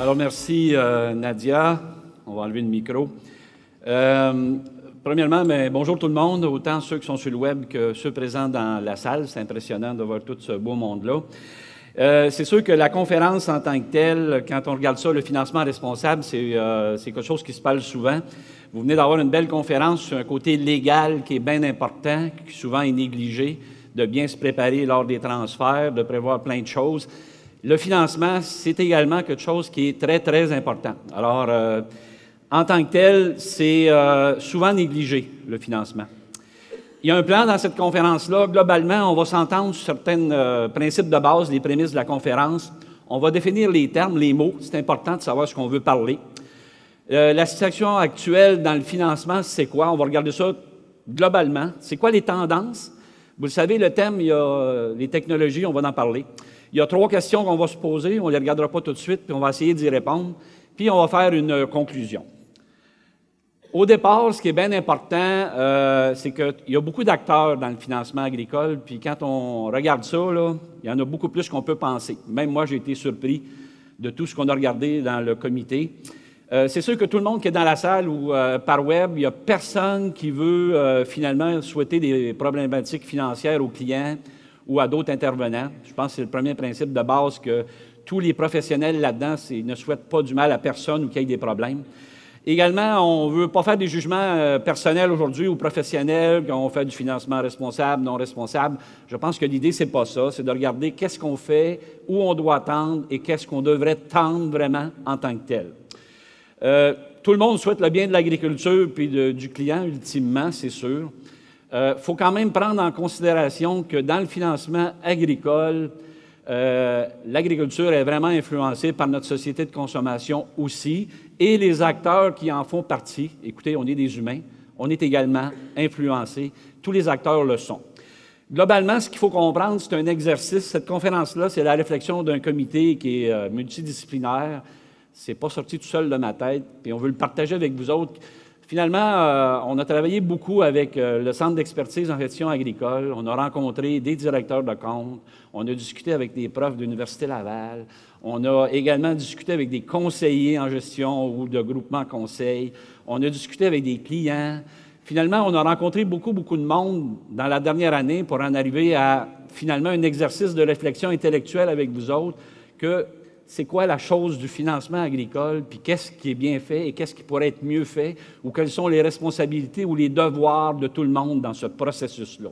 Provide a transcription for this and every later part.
Alors, merci Nadia. On va enlever le micro. Premièrement, bonjour tout le monde, autant ceux qui sont sur le web que ceux présents dans la salle. C'est impressionnant de voir tout ce beau monde-là. C'est sûr que la conférence en tant que telle, quand on regarde ça, le financement responsable, c'est quelque chose qui se parle souvent. Vous venez d'avoir une belle conférence sur un côté légal qui est bien important, qui souvent est négligé, de bien se préparer lors des transferts, de prévoir plein de choses. Le financement, c'est également quelque chose qui est très, très important. Alors, en tant que tel, c'est souvent négligé, le financement. Il y a un plan dans cette conférence-là. Globalement, on va s'entendre sur certains principes de base, les prémices de la conférence. On va définir les termes, les mots. C'est important de savoir ce qu'on veut parler. La situation actuelle dans le financement, c'est quoi? On va regarder ça globalement. C'est quoi les tendances? Vous le savez, le thème, il y a les technologies, on va en parler. Il y a 3 questions qu'on va se poser. On ne les regardera pas tout de suite, puis on va essayer d'y répondre. Puis on va faire une conclusion. Au départ, ce qui est bien important, c'est qu'il y a beaucoup d'acteurs dans le financement agricole, puis quand on regarde ça, là, il y en a beaucoup plus qu'on peut penser. Même moi, j'ai été surpris de tout ce qu'on a regardé dans le comité. C'est sûr que tout le monde qui est dans la salle ou par web, il n'y a personne qui veut finalement souhaiter des problématiques financières aux clients ou à d'autres intervenants. Je pense que c'est le premier principe de base que tous les professionnels là-dedans ne souhaitent pas du mal à personne ou qu'il y ait des problèmes. Également, on ne veut pas faire des jugements personnels aujourd'hui ou professionnels, quand on fait du financement responsable, non responsable. Je pense que l'idée, c'est pas ça. C'est de regarder qu'est-ce qu'on fait, où on doit tendre et qu'est-ce qu'on devrait tendre vraiment en tant que tel. Tout le monde souhaite le bien de l'agriculture puis du client, ultimement, c'est sûr. Faut quand même prendre en considération que dans le financement agricole, l'agriculture est vraiment influencée par notre société de consommation aussi, et les acteurs qui en font partie. Écoutez, on est des humains, on est également influencés. Tous les acteurs le sont. Globalement, ce qu'il faut comprendre, c'est un exercice. Cette conférence-là, c'est la réflexion d'un comité qui est multidisciplinaire. C'est pas sorti tout seul de ma tête, puis on veut le partager avec vous autres. Finalement, on a travaillé beaucoup avec le Centre d'expertise en gestion agricole. On a rencontré des directeurs de compte. On a discuté avec des profs de l'Université Laval. On a également discuté avec des conseillers en gestion ou de groupements conseils. On a discuté avec des clients. Finalement, on a rencontré beaucoup de monde dans la dernière année pour en arriver à, finalement, un exercice de réflexion intellectuelle avec vous autres que c'est quoi la chose du financement agricole, puis qu'est-ce qui est bien fait et qu'est-ce qui pourrait être mieux fait, ou quelles sont les responsabilités ou les devoirs de tout le monde dans ce processus-là.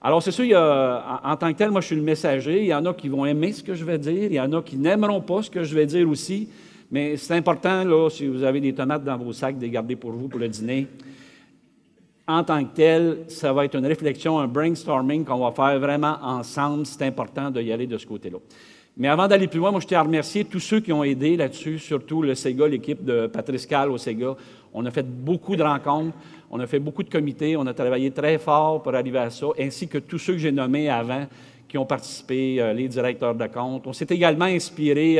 Alors, c'est sûr, en tant que tel, moi, je suis le messager. Il y en a qui vont aimer ce que je vais dire. Il y en a qui n'aimeront pas ce que je vais dire aussi. Mais c'est important, là, si vous avez des tomates dans vos sacs, de les garder pour vous pour le dîner. En tant que tel, ça va être une réflexion, un brainstorming qu'on va faire vraiment ensemble. C'est important d'y aller de ce côté-là. Mais avant d'aller plus loin, moi, je tiens à remercier tous ceux qui ont aidé là-dessus, surtout le SEGA, l'équipe de Patrice Calle au SEGA. On a fait beaucoup de rencontres, on a fait beaucoup de comités, on a travaillé très fort pour arriver à ça, ainsi que tous ceux que j'ai nommés avant qui ont participé, les directeurs de compte. On s'est également inspiré,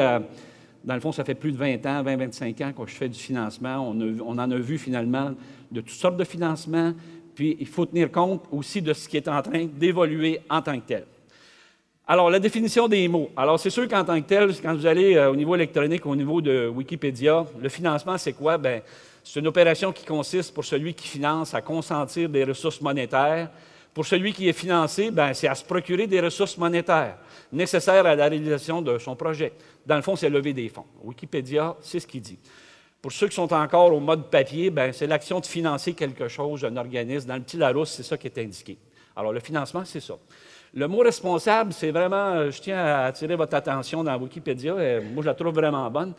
dans le fond, ça fait plus de 20 ans, 20-25 ans que je fais du financement. On en a vu finalement de toutes sortes de financements, puis il faut tenir compte aussi de ce qui est en train d'évoluer en tant que tel. Alors, la définition des mots. Alors, c'est sûr qu'en tant que tel, quand vous allez au niveau électronique, au niveau de Wikipédia, le financement, c'est quoi? Bien, c'est une opération qui consiste pour celui qui finance à consentir des ressources monétaires. Pour celui qui est financé, bien, c'est à se procurer des ressources monétaires nécessaires à la réalisation de son projet. Dans le fond, c'est lever des fonds. Wikipédia, c'est ce qu'il dit. Pour ceux qui sont encore au mode papier, bien, c'est l'action de financer quelque chose, un organisme. Dans le petit Larousse, c'est ça qui est indiqué. Alors, le financement, c'est ça. Le mot responsable, c'est vraiment, je tiens à attirer votre attention dans Wikipédia, et moi je la trouve vraiment bonne.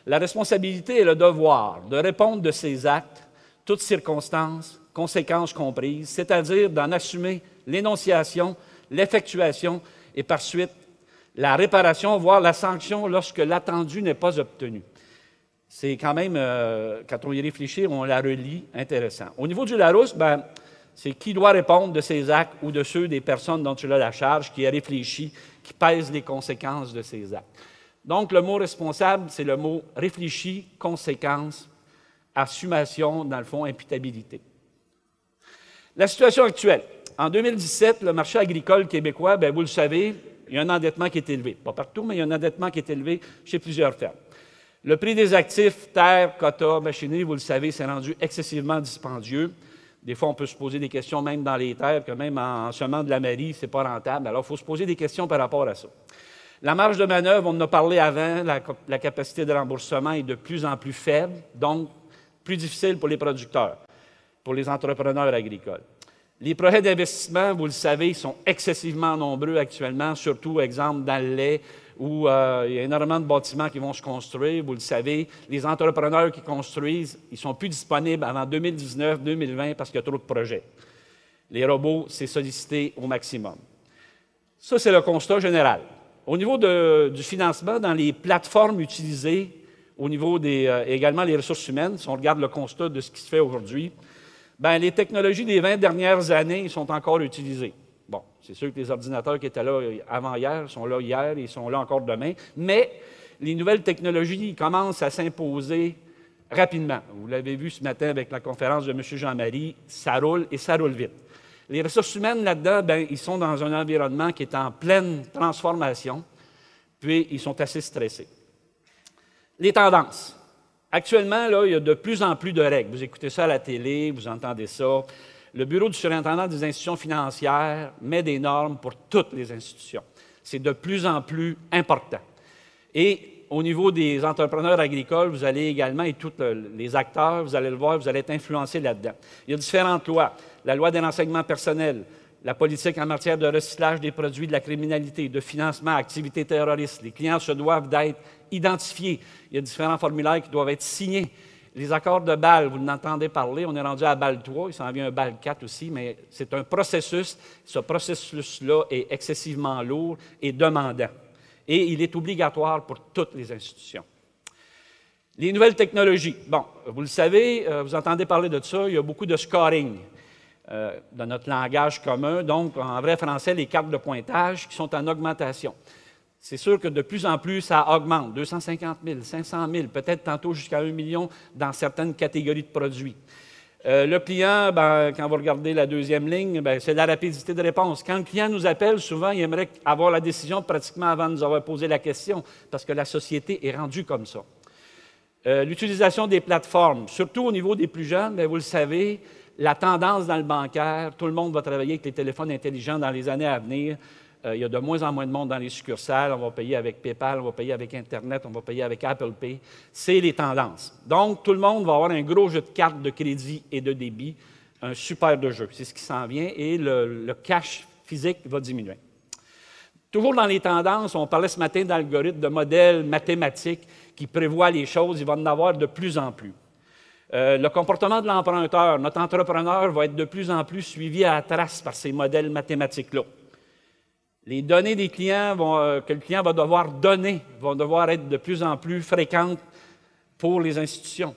La responsabilité est le devoir de répondre de ses actes, toutes circonstances, conséquences comprises, c'est-à-dire d'en assumer l'énonciation, l'effectuation et par suite la réparation, voire la sanction lorsque l'attendu n'est pas obtenu. C'est quand même, quand on y réfléchit, on la relie, intéressant. Au niveau du Larousse, bien, c'est qui doit répondre de ses actes ou de ceux des personnes dont il a la charge, qui a réfléchi, qui pèse les conséquences de ses actes. Donc, le mot responsable, c'est le mot réfléchi, conséquence, assumation, dans le fond, imputabilité. La situation actuelle. En 2017, le marché agricole québécois, bien, vous le savez, il y a un endettement qui est élevé. Pas partout, mais il y a un endettement qui est élevé chez plusieurs fermes. Le prix des actifs, terre, quota, machinerie, vous le savez, c'est rendu excessivement dispendieux. Des fois, on peut se poser des questions même dans les terres, que même en semant de la mairie, ce n'est pas rentable. Alors, il faut se poser des questions par rapport à ça. La marge de manœuvre, on en a parlé avant, la capacité de remboursement est de plus en plus faible, donc plus difficile pour les producteurs, pour les entrepreneurs agricoles. Les projets d'investissement, vous le savez, sont excessivement nombreux actuellement, surtout, exemple, dans le lait, où il y a énormément de bâtiments qui vont se construire. Vous le savez, les entrepreneurs qui construisent, ils ne sont plus disponibles avant 2019, 2020 parce qu'il y a trop de projets. Les robots, c'est sollicité au maximum. Ça, c'est le constat général. Au niveau du financement, dans les plateformes utilisées, au niveau également les ressources humaines, si on regarde le constat de ce qui se fait aujourd'hui, bien, les technologies des 20 dernières années sont encore utilisées. Bon, c'est sûr que les ordinateurs qui étaient là avant-hier sont là hier et ils sont là encore demain, mais les nouvelles technologies commencent à s'imposer rapidement. Vous l'avez vu ce matin avec la conférence de M. Jean-Marie, ça roule et ça roule vite. Les ressources humaines là-dedans, bien, ils sont dans un environnement qui est en pleine transformation, puis ils sont assez stressés. Les tendances. Actuellement, là, il y a de plus en plus de règles. Vous écoutez ça à la télé, vous entendez ça. Le Bureau du surintendant des institutions financières met des normes pour toutes les institutions. C'est de plus en plus important. Et au niveau des entrepreneurs agricoles, vous allez également, et tous les acteurs, vous allez le voir, vous allez être influencés là-dedans. Il y a différentes lois. La loi de l'enseignement personnel, la politique en matière de recyclage des produits de la criminalité, de financement, activités terroristes. Les clients se doivent d'être identifiés. Il y a différents formulaires qui doivent être signés. Les accords de Bâle, vous en entendez parler, on est rendu à Bâle 3, il s'en vient un Bâle 4 aussi, mais c'est un processus. Ce processus-là est excessivement lourd et demandant. Et il est obligatoire pour toutes les institutions. Les nouvelles technologies. Bon, vous le savez, vous entendez parler de ça, il y a beaucoup de scoring dans notre langage commun. Donc, en vrai français, les cartes de pointage qui sont en augmentation. C'est sûr que de plus en plus, ça augmente. 250 000, 500 000, peut-être tantôt jusqu'à 1 million dans certaines catégories de produits. Le client, ben, quand vous regardez la deuxième ligne, ben, c'est la rapidité de réponse. Quand le client nous appelle, souvent, il aimerait avoir la décision pratiquement avant de nous avoir posé la question, parce que la société est rendue comme ça. L'utilisation des plateformes, surtout au niveau des plus jeunes, bien, vous le savez, la tendance dans le bancaire, tout le monde va travailler avec les téléphones intelligents dans les années à venir. Il y a de moins en moins de monde dans les succursales. On va payer avec PayPal, on va payer avec Internet, on va payer avec Apple Pay. C'est les tendances. Donc, tout le monde va avoir un gros jeu de cartes de crédit et de débit, un super de jeu. C'est ce qui s'en vient et le cash physique va diminuer. Toujours dans les tendances, on parlait ce matin d'algorithmes, de modèles mathématiques qui prévoient les choses. Il va en avoir de plus en plus. Le comportement de l'emprunteur, notre entrepreneur va être de plus en plus suivi à la trace par ces modèles mathématiques-là. Les données des clients que le client va devoir donner vont devoir être de plus en plus fréquentes pour les institutions.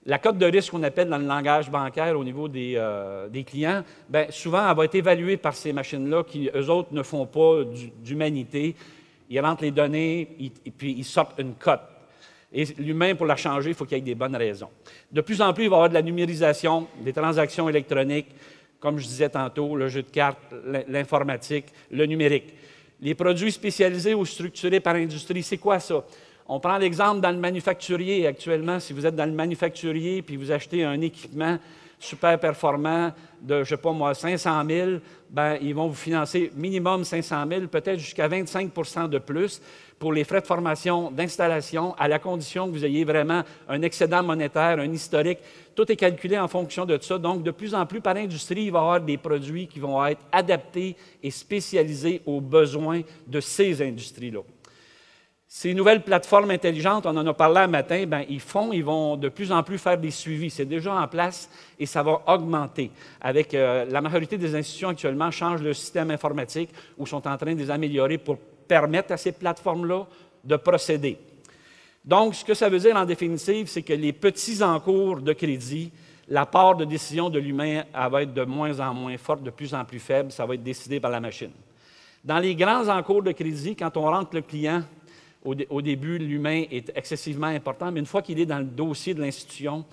La cote de risque qu'on appelle dans le langage bancaire au niveau des clients, bien, souvent, elle va être évaluée par ces machines-là qui, eux autres, ne font pas d'humanité. Ils rentrent les données et puis ils sortent une cote. Et l'humain, pour la changer, il faut qu'il y ait des bonnes raisons. De plus en plus, il va y avoir de la numérisation, des transactions électroniques, comme je disais tantôt, le jeu de cartes, l'informatique, le numérique. Les produits spécialisés ou structurés par industrie, c'est quoi ça? On prend l'exemple dans le manufacturier. Actuellement, si vous êtes dans le manufacturier puis vous achetez un équipement super performant de, je ne sais pas moi, 500 000, bien, ils vont vous financer minimum 500 000, peut-être jusqu'à 25 % de plus pour les frais de formation, d'installation, à la condition que vous ayez vraiment un excédent monétaire, un historique. Tout est calculé en fonction de ça. Donc, de plus en plus, par industrie, il va y avoir des produits qui vont être adaptés et spécialisés aux besoins de ces industries-là. Ces nouvelles plateformes intelligentes, on en a parlé un matin, bien, ils vont de plus en plus faire des suivis. C'est déjà en place et ça va augmenter. Avec la majorité des institutions actuellement changent le système informatique ou sont en train de les améliorer pour permettre à ces plateformes-là de procéder. Donc, ce que ça veut dire en définitive, c'est que les petits encours de crédit, la part de décision de l'humain va être de moins en moins forte, de plus en plus faible, ça va être décidé par la machine. Dans les grands encours de crédit, quand on rentre le client, au début, l'humain est excessivement important, mais une fois qu'il est dans le dossier de l'institution,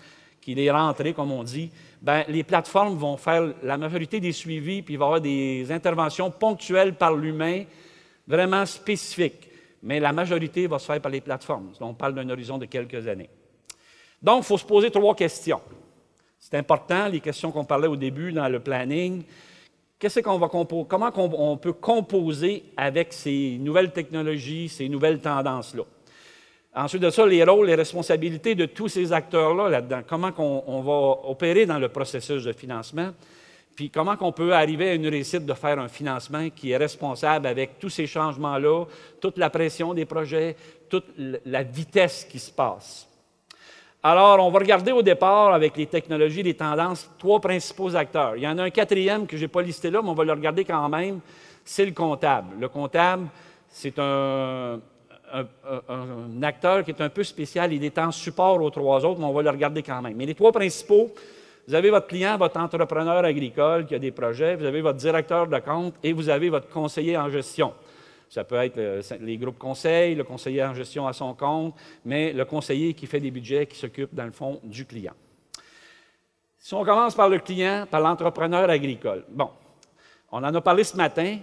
qu'il est rentré, comme on dit, bien, les plateformes vont faire la majorité des suivis, puis il va y avoir des interventions ponctuelles par l'humain, vraiment spécifiques. mais la majorité va se faire par les plateformes. On parle d'un horizon de quelques années. Donc, il faut se poser 3 questions. C'est important, les questions qu'on parlait au début dans le planning. Comment on peut composer avec ces nouvelles technologies, ces nouvelles tendances-là? Ensuite de ça, les rôles, les responsabilités de tous ces acteurs-là là-dedans. Comment on va opérer dans le processus de financement? Puis comment on peut arriver à une réussite de faire un financement qui est responsable avec tous ces changements-là, toute la pression des projets, toute la vitesse qui se passe. Alors, on va regarder au départ, avec les technologies, les tendances, 3 principaux acteurs. Il y en a un 4e que je n'ai pas listé là, mais on va le regarder quand même, c'est le comptable. Le comptable, c'est un acteur qui est un peu spécial. Il est en support aux 3 autres, mais on va le regarder quand même. Mais les 3 principaux, vous avez votre client, votre entrepreneur agricole qui a des projets, vous avez votre directeur de compte et vous avez votre conseiller en gestion. Ça peut être les groupes conseils, le conseiller en gestion à son compte, mais le conseiller qui fait des budgets, qui s'occupe, dans le fond, du client. Si on commence par le client, par l'entrepreneur agricole. Bon, on en a parlé ce matin.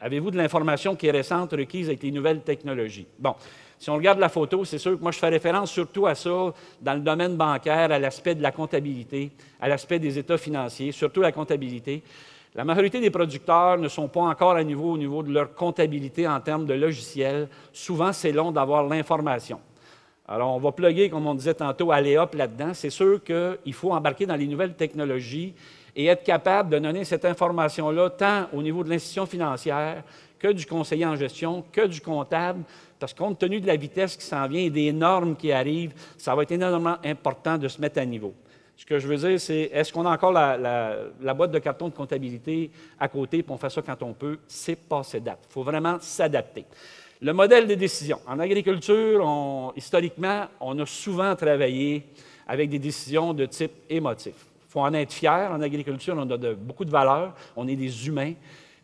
Avez-vous de l'information qui est récente requise avec les nouvelles technologies? Bon, si on regarde la photo, c'est sûr que moi, je fais référence surtout à ça dans le domaine bancaire, à l'aspect de la comptabilité, à l'aspect des états financiers, surtout la comptabilité. La majorité des producteurs ne sont pas encore au niveau de leur comptabilité en termes de logiciels. Souvent, c'est long d'avoir l'information. Alors, on va plugger, comme on disait tantôt, Aléop là-dedans. C'est sûr qu'il faut embarquer dans les nouvelles technologies et être capable de donner cette information-là tant au niveau de l'institution financière que du conseiller en gestion, que du comptable, parce que compte tenu de la vitesse qui s'en vient et des normes qui arrivent, ça va être énormément important de se mettre à niveau. Ce que je veux dire, c'est, est-ce qu'on a encore la boîte de carton de comptabilité à côté, puis on fait ça quand on peut? C'est passé date. Il faut vraiment s'adapter. Le modèle de décision. En agriculture, historiquement, on a souvent travaillé avec des décisions de type émotif. Il faut en être fier. En agriculture, on a beaucoup de valeurs. On est des humains.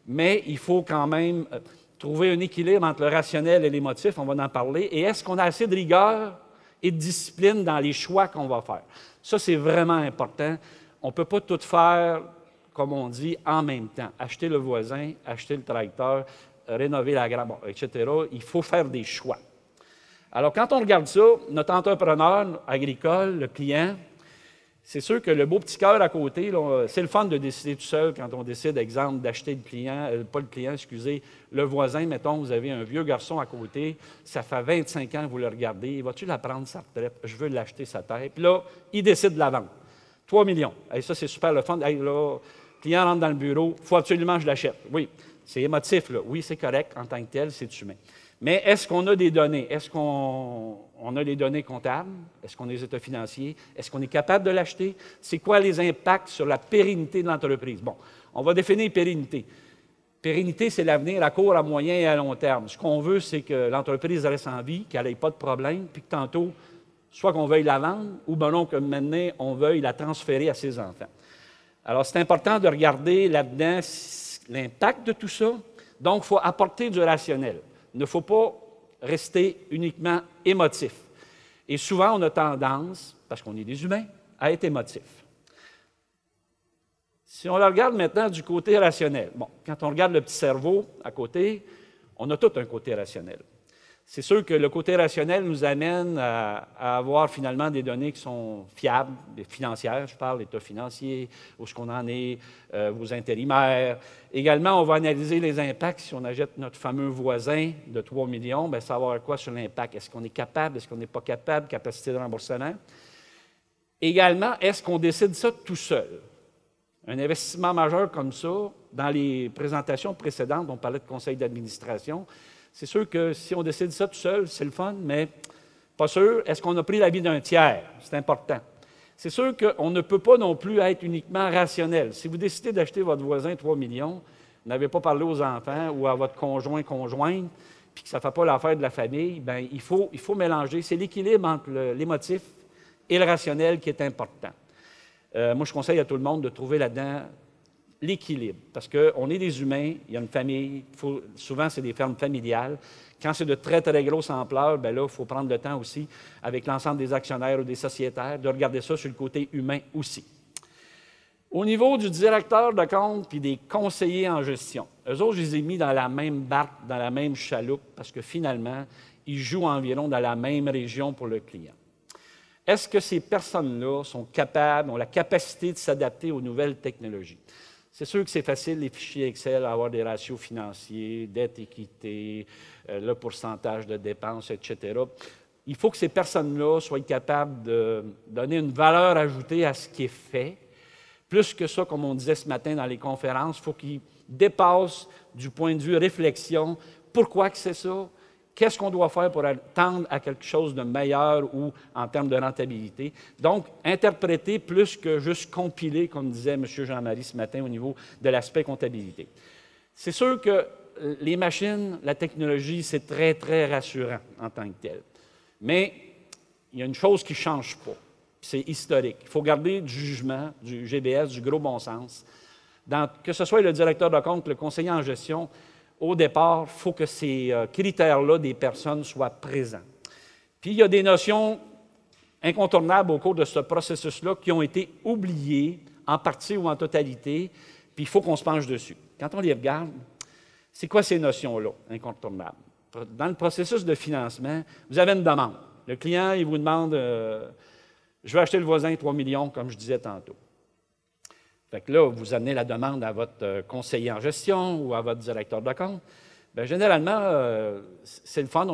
Mais il faut quand même trouver un équilibre entre le rationnel et l'émotif. On va en parler. Et est-ce qu'on a assez de rigueur et de discipline dans les choix qu'on va faire? Ça, c'est vraiment important. On ne peut pas tout faire, comme on dit, en même temps. Acheter le voisin, acheter le tracteur, rénover la grappe, etc. Il faut faire des choix. Alors, quand on regarde ça, notre entrepreneur agricole, le client, c'est sûr que le beau petit cœur à côté, c'est le fun de décider tout seul quand on décide, exemple, d'acheter le voisin, mettons, vous avez un vieux garçon à côté, ça fait 25 ans que vous le regardez, vas-tu la prendre, sa retraite? Je veux l'acheter, sa tête. Puis là, il décide de la vendre. 3 millions. Hey, ça, c'est super le fun. Hey, là, le client rentre dans le bureau, il faut absolument que je l'achète. Oui, c'est émotif, là. Oui, c'est correct en tant que tel, c'est humain. Mais est-ce qu'on a des données? Est-ce qu'on a les données comptables? Est-ce qu'on a les états financiers? Est-ce qu'on est capable de l'acheter? C'est quoi les impacts sur la pérennité de l'entreprise? Bon, on va définir pérennité. Pérennité, c'est l'avenir à court, à moyen et à long terme. Ce qu'on veut, c'est que l'entreprise reste en vie, qu'elle n'ait pas de problème, puis que tantôt, soit qu'on veuille la vendre, ou ben non, que maintenant, on veuille la transférer à ses enfants. Alors, c'est important de regarder là-dedans l'impact de tout ça. Donc, il faut apporter du rationnel. Il ne faut pas rester uniquement émotif. Et souvent, on a tendance, parce qu'on est des humains, à être émotif. Si on la regarde maintenant du côté rationnel, bon, quand on regarde le petit cerveau à côté, on a tout un côté rationnel. C'est sûr que le côté rationnel nous amène à avoir finalement des données qui sont fiables, des financières, je parle, l'état financier, où est-ce qu'on en est, vos intérimaires. Également, on va analyser les impacts. Si on achète notre fameux voisin de 3 millions, bien, ça va avoir quoi sur l'impact? Est-ce qu'on est capable? Est-ce qu'on n'est pas capable? Capacité de remboursement. Également, est-ce qu'on décide ça tout seul? Un investissement majeur comme ça, dans les présentations précédentes, on parlait de conseil d'administration. C'est sûr que si on décide ça tout seul, c'est le fun, mais pas sûr. Est-ce qu'on a pris l'avis d'un tiers? C'est important. C'est sûr qu'on ne peut pas non plus être uniquement rationnel. Si vous décidez d'acheter votre voisin 3 millions, vous n'avez pas parlé aux enfants ou à votre conjointe, puis que ça ne fait pas l'affaire de la famille, bien, il faut mélanger. C'est l'équilibre entre l'émotif et le rationnel qui est important. Moi, je conseille à tout le monde de trouver là-dedans l'équilibre, parce qu'on est des humains, il y a une famille, souvent c'est des fermes familiales. Quand c'est de très, très grosse ampleur, bien là, il faut prendre le temps aussi, avec l'ensemble des actionnaires ou des sociétaires, de regarder ça sur le côté humain aussi. Au niveau du directeur de compte puis des conseillers en gestion, eux autres, je les ai mis dans la même barque, dans la même chaloupe, parce que finalement, ils jouent environ dans la même région pour le client. Est-ce que ces personnes-là sont capables, ont la capacité de s'adapter aux nouvelles technologies? C'est sûr que c'est facile, les fichiers Excel, avoir des ratios financiers, dette, équité, le pourcentage de dépenses, etc. Il faut que ces personnes-là soient capables de donner une valeur ajoutée à ce qui est fait. Plus que ça, comme on disait ce matin dans les conférences, il faut qu'ils dépassent du point de vue réflexion. Pourquoi que c'est ça? Qu'est-ce qu'on doit faire pour tendre à quelque chose de meilleur ou en termes de rentabilité? Donc, interpréter plus que juste compiler, comme disait M. Jean-Marie ce matin au niveau de l'aspect comptabilité. C'est sûr que les machines, la technologie, c'est très, très rassurant en tant que tel. Mais il y a une chose qui ne change pas, c'est historique. Il faut garder du jugement, du GBS, du gros bon sens. Que ce soit le directeur de compte, le conseiller en gestion, au départ, il faut que ces critères-là des personnes soient présents. Puis, il y a des notions incontournables au cours de ce processus-là qui ont été oubliées en partie ou en totalité, puis il faut qu'on se penche dessus. Quand on les regarde, c'est quoi ces notions-là incontournables? Dans le processus de financement, vous avez une demande. Le client, il vous demande je veux acheter le voisin 3 millions, comme je disais tantôt. Fait que là, vous amenez la demande à votre conseiller en gestion ou à votre directeur de compte. Bien, généralement, c'est le fun,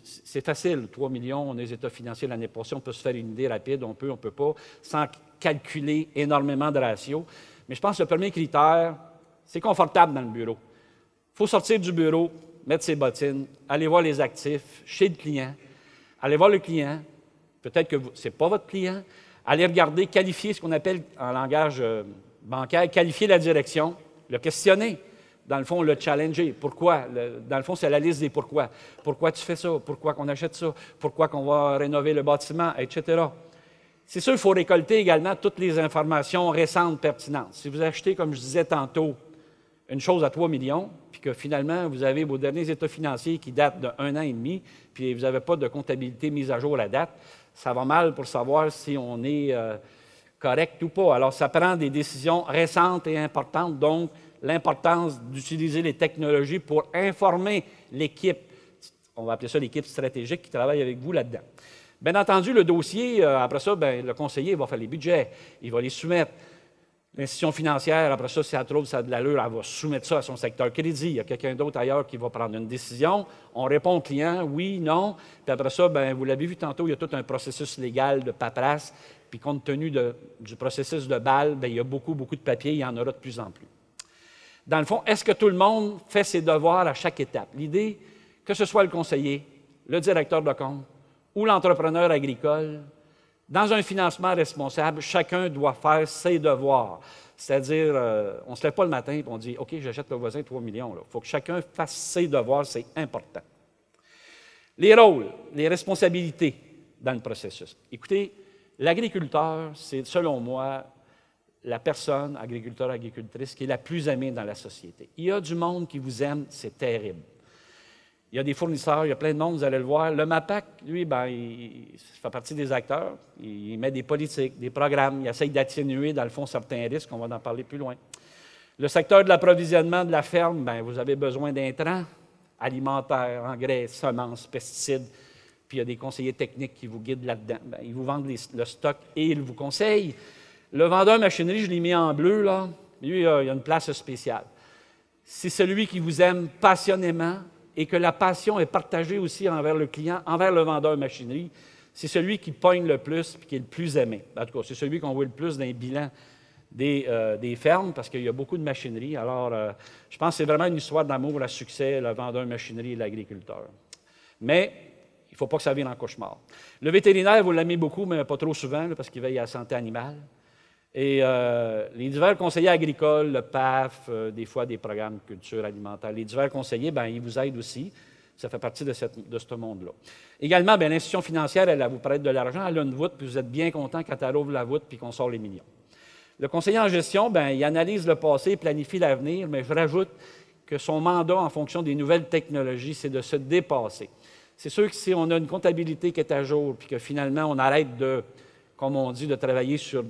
c'est facile, 3 millions, on a les états financiers l'année passée, on peut se faire une idée rapide, on peut pas, sans calculer énormément de ratios. Mais je pense que le premier critère, c'est confortable dans le bureau. Il faut sortir du bureau, mettre ses bottines, aller voir les actifs chez le client, aller voir le client, peut-être que ce n'est pas votre client, aller regarder, qualifier ce qu'on appelle en langage bancaire, qualifier la direction, le questionner, dans le fond, le challenger. Pourquoi? Dans le fond, c'est la liste des pourquoi. Pourquoi tu fais ça? Pourquoi qu'on achète ça? Pourquoi qu'on va rénover le bâtiment, etc. C'est sûr, il faut récolter également toutes les informations récentes pertinentes. Si vous achetez, comme je disais tantôt, une chose à 3 millions, puis que finalement, vous avez vos derniers états financiers qui datent d'1 an et demi, puis vous n'avez pas de comptabilité mise à jour à la date, ça va mal pour savoir si on est correct ou pas. Alors, ça prend des décisions récentes et importantes, donc l'importance d'utiliser les technologies pour informer l'équipe, on va appeler ça l'équipe stratégique qui travaille avec vous là-dedans. Bien entendu, le dossier, après ça, bien, le conseiller va faire les budgets, il va les soumettre. L'institution financière, après ça, si elle trouve ça a de l'allure, elle va soumettre ça à son secteur crédit. Il y a quelqu'un d'autre ailleurs qui va prendre une décision. On répond au client, oui, non. Puis après ça, bien, vous l'avez vu tantôt, il y a tout un processus légal de paperasse. Puis compte tenu du processus de BAL, bien, il y a beaucoup, beaucoup de papiers, il y en aura de plus en plus. Dans le fond, est-ce que tout le monde fait ses devoirs à chaque étape? L'idée, que ce soit le conseiller, le directeur de compte ou l'entrepreneur agricole, dans un financement responsable, chacun doit faire ses devoirs. C'est-à-dire, on ne se lève pas le matin et on dit « OK, j'achète le voisin 3 millions. » Il faut que chacun fasse ses devoirs, c'est important. Les rôles, les responsabilités dans le processus. Écoutez, l'agriculteur, c'est selon moi la personne, agriculteur, agricultrice, qui est la plus aimée dans la société. Il y a du monde qui vous aime, c'est terrible. Il y a des fournisseurs, il y a plein de monde, vous allez le voir. Le MAPAC, lui, bien, il fait partie des acteurs. Il met des politiques, des programmes. Il essaye d'atténuer, dans le fond, certains risques. On va en parler plus loin. Le secteur de l'approvisionnement de la ferme, bien, vous avez besoin d'intrants alimentaires, engrais, semences, pesticides. Puis il y a des conseillers techniques qui vous guident là-dedans. Bien, ils vous vendent le stock et ils vous conseillent. Le vendeur machinerie, je l'ai mis en bleu, là. Lui, il a une place spéciale. C'est celui qui vous aime passionnément, et que la passion est partagée aussi envers le client, envers le vendeur machinerie, c'est celui qui pogne le plus et qui est le plus aimé. En tout cas, c'est celui qu'on voit le plus dans les bilans des fermes, parce qu'il y a beaucoup de machinerie. Alors, je pense que c'est vraiment une histoire d'amour à succès, le vendeur machinerie et l'agriculteur. Mais il ne faut pas que ça vienne en cauchemar. Le vétérinaire, vous l'aimez beaucoup, mais pas trop souvent, là, parce qu'il veille à la santé animale. Et les divers conseillers agricoles, le PAF, des fois des programmes de culture alimentaire, les divers conseillers, bien, ils vous aident aussi. Ça fait partie de ce monde-là. Également, bien, l'institution financière, elle vous prête de l'argent, elle a une voûte, puis vous êtes bien content quand elle ouvre la voûte puis qu'on sort les millions. Le conseiller en gestion, bien, il analyse le passé, planifie l'avenir, mais je rajoute que son mandat, en fonction des nouvelles technologies, c'est de se dépasser. C'est sûr que si on a une comptabilité qui est à jour, puis que finalement, on arrête de, comme on dit, de travailler sur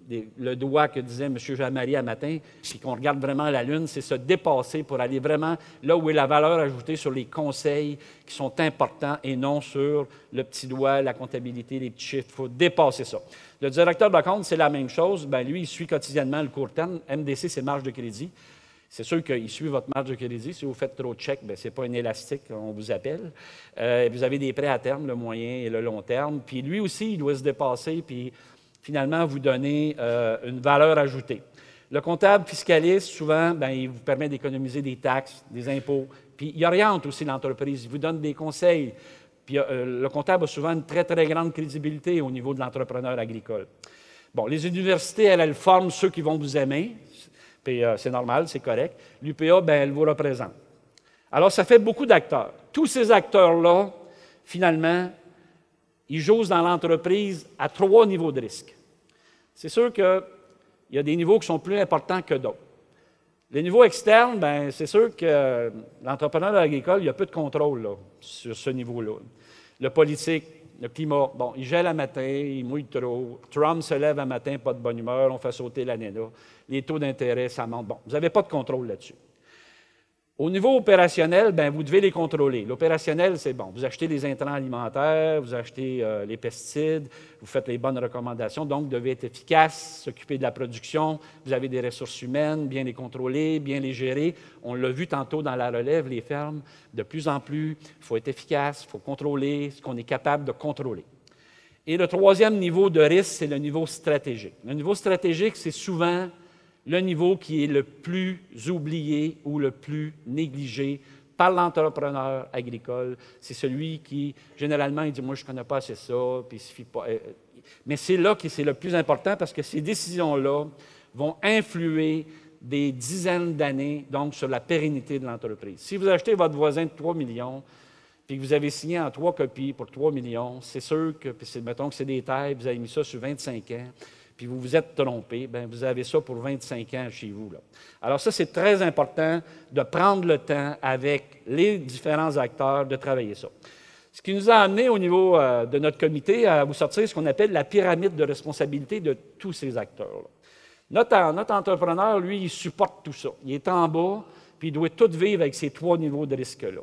le doigt que disait M. Jean-Marie à matin, puis qu'on regarde vraiment la Lune, c'est se dépasser pour aller vraiment là où est la valeur ajoutée sur les conseils qui sont importants et non sur le petit doigt, la comptabilité, les petits chiffres. Il faut dépasser ça. Le directeur de compte, c'est la même chose. Bien, lui, il suit quotidiennement le court terme. MDC, c'est marge de crédit. C'est sûr qu'il suit votre marge de crédit. Si vous faites trop de chèques, ce n'est pas un élastique, on vous appelle. Vous avez des prêts à terme, le moyen et le long terme. Puis lui aussi, il doit se dépasser, puis finalement vous donner une valeur ajoutée. Le comptable fiscaliste, souvent, il vous permet d'économiser des taxes, des impôts, puis il oriente aussi l'entreprise, il vous donne des conseils. Puis le comptable a souvent une très, très grande crédibilité au niveau de l'entrepreneur agricole. Bon, les universités, elles forment ceux qui vont vous aimer. Puis c'est normal, c'est correct. L'UPA, elle vous représente. Alors, ça fait beaucoup d'acteurs. Tous ces acteurs-là, finalement, ils jouent dans l'entreprise à 3 niveaux de risque. C'est sûr qu'il y a des niveaux qui sont plus importants que d'autres. Les niveaux externes, c'est sûr que l'entrepreneur agricole, il y a peu de contrôle là, sur ce niveau-là. Le politique, le climat, bon, il gèle à matin, il mouille trop. Trump se lève à matin, pas de bonne humeur, on fait sauter l'année là. Les taux d'intérêt, ça monte. Bon, vous n'avez pas de contrôle là-dessus. Au niveau opérationnel, vous devez les contrôler. L'opérationnel, c'est bon, vous achetez les intrants alimentaires, vous achetez les pesticides, vous faites les bonnes recommandations, donc vous devez être efficace, s'occuper de la production, vous avez des ressources humaines, bien les contrôler, bien les gérer. On l'a vu tantôt dans la relève, les fermes, de plus en plus, il faut être efficace, il faut contrôler ce qu'on est capable de contrôler. Et le 3e niveau de risque, c'est le niveau stratégique. Le niveau stratégique, c'est souvent le niveau qui est le plus oublié ou le plus négligé par l'entrepreneur agricole. C'est celui qui, généralement, il dit « moi, je ne connais pas assez ça », puis il suffit pas. Mais c'est là que c'est le plus important parce que ces décisions-là vont influer des dizaines d'années, donc, sur la pérennité de l'entreprise. Si vous achetez votre voisin de 3 millions, puis que vous avez signé en 3 copies pour 3 millions, c'est sûr que, mettons que c'est des tailles, vous avez mis ça sur 25 ans, puis vous vous êtes trompé, vous avez ça pour 25 ans chez vous. Là. Alors ça, c'est très important de prendre le temps avec les différents acteurs de travailler ça. Ce qui nous a amené au niveau de notre comité à vous sortir ce qu'on appelle la pyramide de responsabilité de tous ces acteurs-là. Notre entrepreneur, lui, il supporte tout ça. Il est en bas, puis il doit tout vivre avec ces 3 niveaux de risque-là.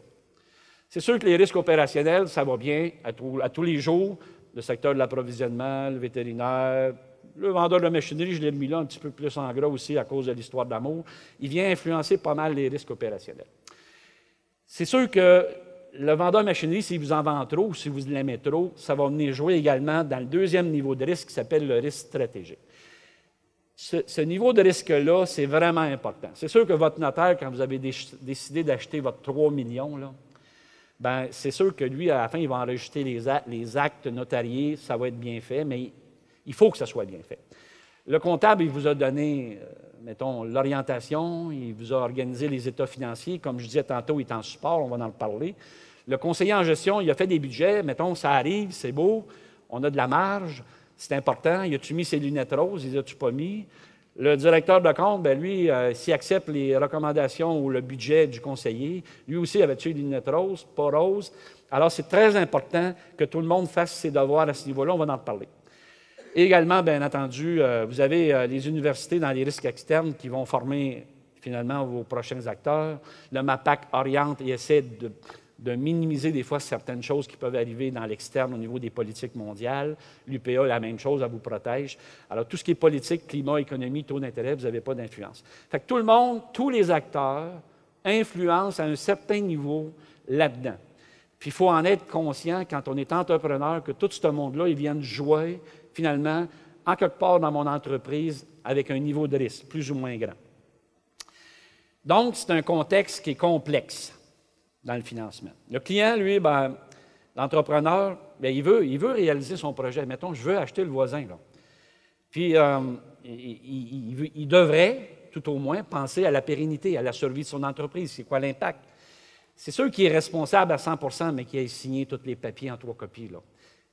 C'est sûr que les risques opérationnels, ça va bien à tous les jours. Le secteur de l'approvisionnement, le vétérinaire, le vendeur de machinerie, je l'ai mis là un petit peu plus en gras aussi à cause de l'histoire d'amour. Il vient influencer pas mal les risques opérationnels. C'est sûr que le vendeur de machinerie, s'il vous en vend trop ou si vous l'aimez trop, ça va venir jouer également dans le 2e niveau de risque qui s'appelle le risque stratégique. Ce niveau de risque-là, c'est vraiment important. C'est sûr que votre notaire, quand vous avez décidé d'acheter votre 3 millions, là, c'est sûr que lui, à la fin, il va enregistrer les actes notariés, ça va être bien fait, mais il faut que ça soit bien fait. Le comptable, il vous a donné, mettons, l'orientation, il vous a organisé les états financiers. Comme je disais tantôt, il est en support, on va en reparler. Le conseiller en gestion, il a fait des budgets, mettons, ça arrive, c'est beau, on a de la marge, c'est important. Il a-tu mis ses lunettes roses, il a-tu pas mis? Le directeur de compte, lui, s'il accepte les recommandations ou le budget du conseiller, lui aussi avait-tu les lunettes roses, pas roses? Alors, c'est très important que tout le monde fasse ses devoirs à ce niveau-là, on va en reparler. Et également, bien entendu, vous avez les universités dans les risques externes qui vont former finalement vos prochains acteurs. Le MAPAC oriente et essaie de minimiser des fois certaines choses qui peuvent arriver dans l'externe au niveau des politiques mondiales. L'UPA, la même chose, elle vous protège. Alors, tout ce qui est politique, climat, économie, taux d'intérêt, vous n'avez pas d'influence. Fait que tout le monde, tous les acteurs influencent à un certain niveau là-dedans. Puis il faut en être conscient quand on est entrepreneur que tout ce monde-là, ils viennent jouer finalement, en quelque part dans mon entreprise, avec un niveau de risque plus ou moins grand. Donc, c'est un contexte qui est complexe dans le financement. Le client, lui, l'entrepreneur, il veut réaliser son projet. Mettons, je veux acheter le voisin. Là. Puis, il devrait, tout au moins, penser à la pérennité, à la survie de son entreprise. C'est quoi l'impact? C'est sûr qu'il est responsable à 100 % mais qu'il ait signé tous les papiers en 3 copies. Là.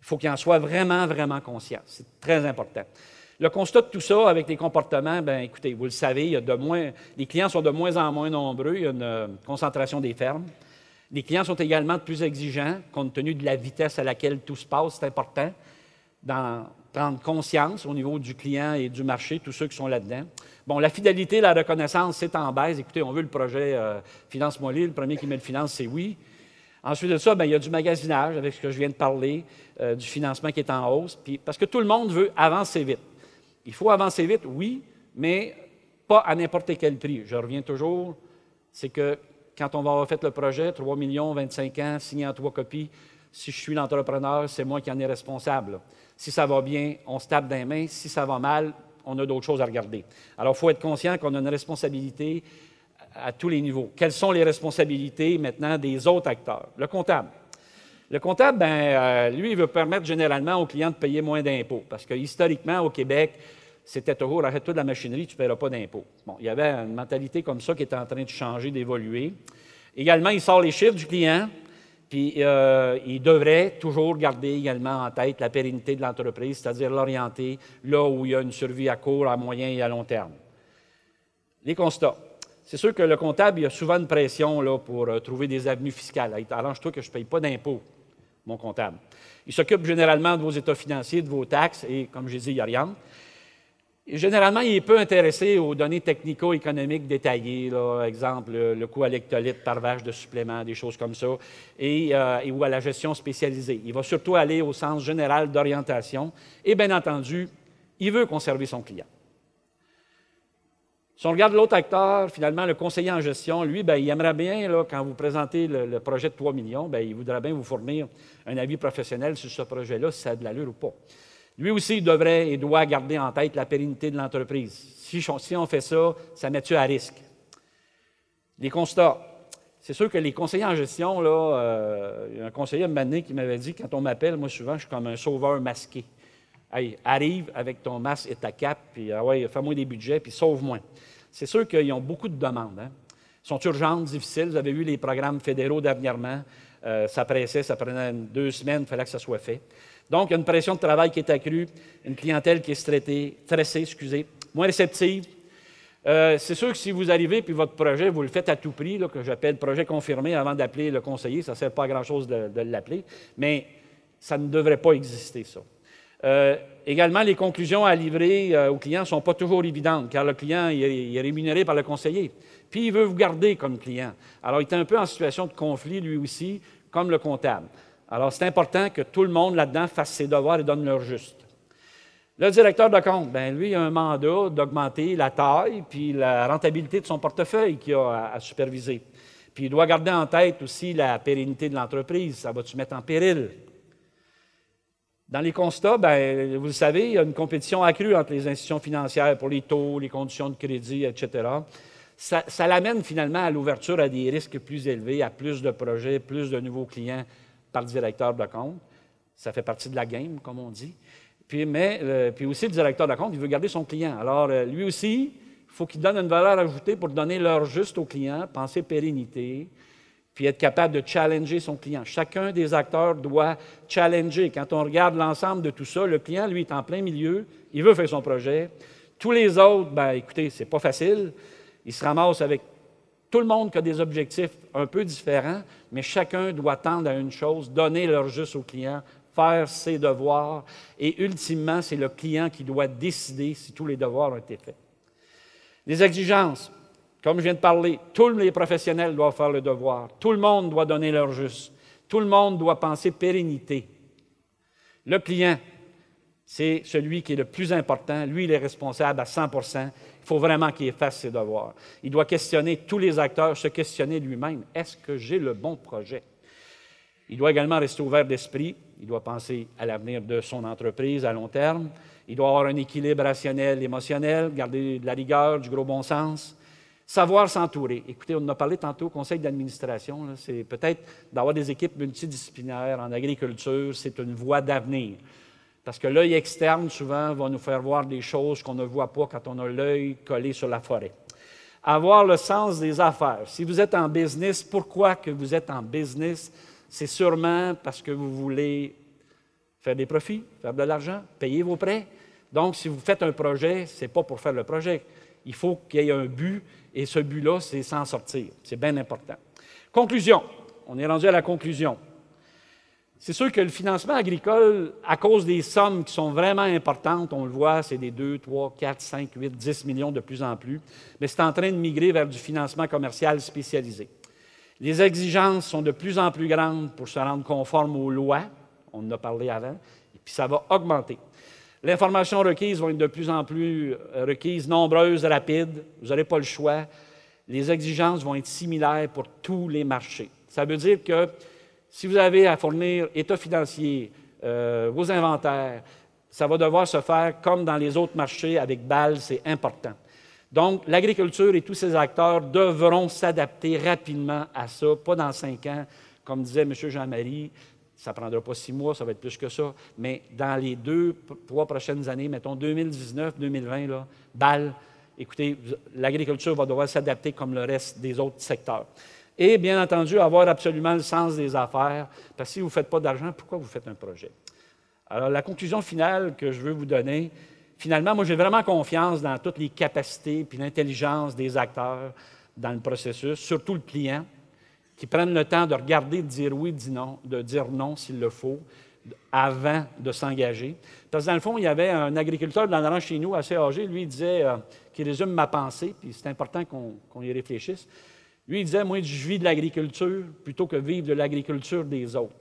Il faut qu'il en soit vraiment, vraiment conscient. C'est très important. Le constat de tout ça avec les comportements, écoutez, vous le savez, les clients sont de moins en moins nombreux, il y a une concentration des fermes. Les clients sont également de plus exigeants, compte tenu de la vitesse à laquelle tout se passe, c'est important. prendre conscience au niveau du client et du marché, tous ceux qui sont là-dedans. Bon, la fidélité, la reconnaissance, c'est en baisse. Écoutez, on veut le projet Finance-moi-les. Le premier qui met le finance, c'est oui. Ensuite de ça, bien, il y a du magasinage avec ce que je viens de parler, du financement qui est en hausse, puis, parce que tout le monde veut avancer vite. Il faut avancer vite, oui, mais pas à n'importe quel prix. Je reviens toujours, c'est que quand on va avoir fait le projet, 3 millions, 25 ans, signé en 3 copies, si je suis l'entrepreneur, c'est moi qui en ai responsable. Si ça va bien, on se tape dans les mains. Si ça va mal, on a d'autres choses à regarder. Alors, il faut être conscient qu'on a une responsabilité à tous les niveaux. Quelles sont les responsabilités maintenant des autres acteurs? Le comptable. Le comptable, lui, il veut permettre généralement aux clients de payer moins d'impôts parce que historiquement, au Québec, c'était toujours arrête toute la machinerie, tu ne paieras pas d'impôts. Bon, il y avait une mentalité comme ça qui était en train de changer, d'évoluer. Également, il sort les chiffres du client, puis il devrait toujours garder également en tête la pérennité de l'entreprise, c'est-à-dire l'orienter là où il y a une survie à court, à moyen et à long terme. Les constats. C'est sûr que le comptable, il a souvent une pression là, pour trouver des avenues fiscales. Arrange-toi que je ne paye pas d'impôts, mon comptable. Il s'occupe généralement de vos états financiers, de vos taxes, et comme j'ai dit, il oriente. Et généralement, il est peu intéressé aux données technico-économiques détaillées, là, exemple, le coût à l'hectolitre par vache de supplément, des choses comme ça, et ou à la gestion spécialisée. Il va surtout aller au sens général d'orientation, et bien entendu, il veut conserver son client. Si on regarde l'autre acteur, finalement, le conseiller en gestion, lui, bien, il aimerait bien, là, quand vous présentez le projet de 3 millions, bien, il voudrait bien vous fournir un avis professionnel sur ce projet-là, si ça a de l'allure ou pas. Lui aussi, il devrait et doit garder en tête la pérennité de l'entreprise. Si on fait ça, ça met-tu à risque? Les constats. C'est sûr que les conseillers en gestion, là, il y a un conseiller un moment donné qui m'avait dit, quand on m'appelle, moi souvent, je suis comme un sauveur masqué. Hey, arrive avec ton masque et ta cape, puis ouais, fais-moi des budgets, puis sauve-moi. C'est sûr qu'ils ont beaucoup de demandes. Hein? Ils sont urgentes, difficiles. Vous avez vu les programmes fédéraux dernièrement. Ça pressait, ça prenait 2 semaines, il fallait que ça soit fait. Donc, il y a une pression de travail qui est accrue, une clientèle qui est stressée, moins réceptive. C'est sûr que si vous arrivez puis votre projet, vous le faites à tout prix, là, que j'appelle projet confirmé avant d'appeler le conseiller, ça ne sert pas à grand-chose de l'appeler, mais ça ne devrait pas exister, ça. Également, les conclusions à livrer aux clients ne sont pas toujours évidentes, car le client il est rémunéré par le conseiller. Puis, il veut vous garder comme client. Alors, il est un peu en situation de conflit, lui aussi, comme le comptable. Alors, c'est important que tout le monde là-dedans fasse ses devoirs et donne leur juste. Le directeur de compte, bien, lui, il a un mandat d'augmenter la taille puis la rentabilité de son portefeuille qu'il a à superviser. Puis, il doit garder en tête aussi la pérennité de l'entreprise. Ça va-tu mettre en péril? Dans les constats, bien, vous le savez, il y a une compétition accrue entre les institutions financières pour les taux, les conditions de crédit, etc. Ça l'amène finalement à l'ouverture à des risques plus élevés, à plus de projets, plus de nouveaux clients par le directeur de compte. Ça fait partie de la game, comme on dit. Puis aussi, le directeur de compte, il veut garder son client. Alors, lui aussi, il faut qu'il donne une valeur ajoutée pour donner l'heure juste au client, penser pérennité, puis être capable de challenger son client. Chacun des acteurs doit challenger. Quand on regarde l'ensemble de tout ça, le client, lui, est en plein milieu, il veut faire son projet. Tous les autres, bien, écoutez, c'est pas facile. Il se ramasse avec tout le monde qui a des objectifs un peu différents, mais chacun doit tendre à une chose, donner leur juste au client, faire ses devoirs, et ultimement, c'est le client qui doit décider si tous les devoirs ont été faits. Les exigences, comme je viens de parler, tous les professionnels doivent faire le devoir, tout le monde doit donner leur juste, tout le monde doit penser pérennité. Le client, c'est celui qui est le plus important, lui, il est responsable à 100%. Il faut vraiment qu'il fasse ses devoirs. Il doit questionner tous les acteurs, se questionner lui-même. Est-ce que j'ai le bon projet? Il doit également rester ouvert d'esprit. Il doit penser à l'avenir de son entreprise à long terme. Il doit avoir un équilibre rationnel, émotionnel, garder de la rigueur, du gros bon sens. Savoir s'entourer. Écoutez, on en a parlé tantôt au conseil d'administration. C'est peut-être d'avoir des équipes multidisciplinaires en agriculture, c'est une voie d'avenir. Parce que l'œil externe, souvent, va nous faire voir des choses qu'on ne voit pas quand on a l'œil collé sur la forêt. Avoir le sens des affaires. Si vous êtes en business, pourquoi que vous êtes en business? C'est sûrement parce que vous voulez faire des profits, faire de l'argent, payer vos prêts. Donc, si vous faites un projet, ce n'est pas pour faire le projet. Il faut qu'il y ait un but, et ce but-là, c'est s'en sortir. C'est bien important. Conclusion. On est rendu à la conclusion. C'est sûr que le financement agricole, à cause des sommes qui sont vraiment importantes, on le voit, c'est des 2, 3, 4, 5, 8, 10 millions de plus en plus, mais c'est en train de migrer vers du financement commercial spécialisé. Les exigences sont de plus en plus grandes pour se rendre conformes aux lois, on en a parlé avant, et puis ça va augmenter. L'information requise va être de plus en plus requise, nombreuse, rapide, vous n'aurez pas le choix. Les exigences vont être similaires pour tous les marchés. Ça veut dire que si vous avez à fournir état financier, vos inventaires, ça va devoir se faire comme dans les autres marchés avec BAL, c'est important. Donc, l'agriculture et tous ses acteurs devront s'adapter rapidement à ça, pas dans 5 ans, comme disait M. Jean-Marie, ça ne prendra pas 6 mois, ça va être plus que ça, mais dans les 2, 3 prochaines années, mettons 2019, 2020, là, BAL, écoutez, l'agriculture va devoir s'adapter comme le reste des autres secteurs. Et, bien entendu, avoir absolument le sens des affaires, parce que si vous ne faites pas d'argent, pourquoi vous faites un projet? Alors, la conclusion finale que je veux vous donner, finalement, moi, j'ai vraiment confiance dans toutes les capacités et l'intelligence des acteurs dans le processus, surtout le client, qui prennent le temps de regarder, de dire oui, de dire non s'il le faut, avant de s'engager. Parce que dans le fond, il y avait un agriculteur dans le chez nous, assez âgé, lui, il disait, qui résume ma pensée, puis c'est important qu'on y réfléchisse. Lui, il disait, moi, je vis de l'agriculture plutôt que vivre de l'agriculture des autres.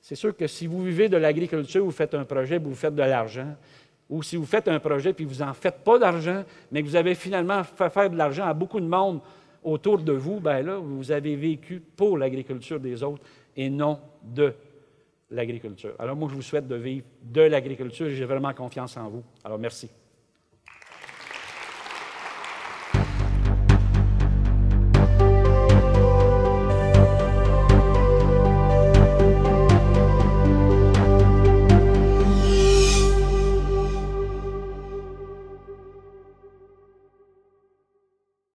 C'est sûr que si vous vivez de l'agriculture, vous faites un projet, vous faites de l'argent. Ou si vous faites un projet puis vous n'en faites pas d'argent, mais que vous avez finalement fait faire de l'argent à beaucoup de monde autour de vous, bien là, vous avez vécu pour l'agriculture des autres et non de l'agriculture. Alors moi, je vous souhaite de vivre de l'agriculture et j'ai vraiment confiance en vous. Alors merci.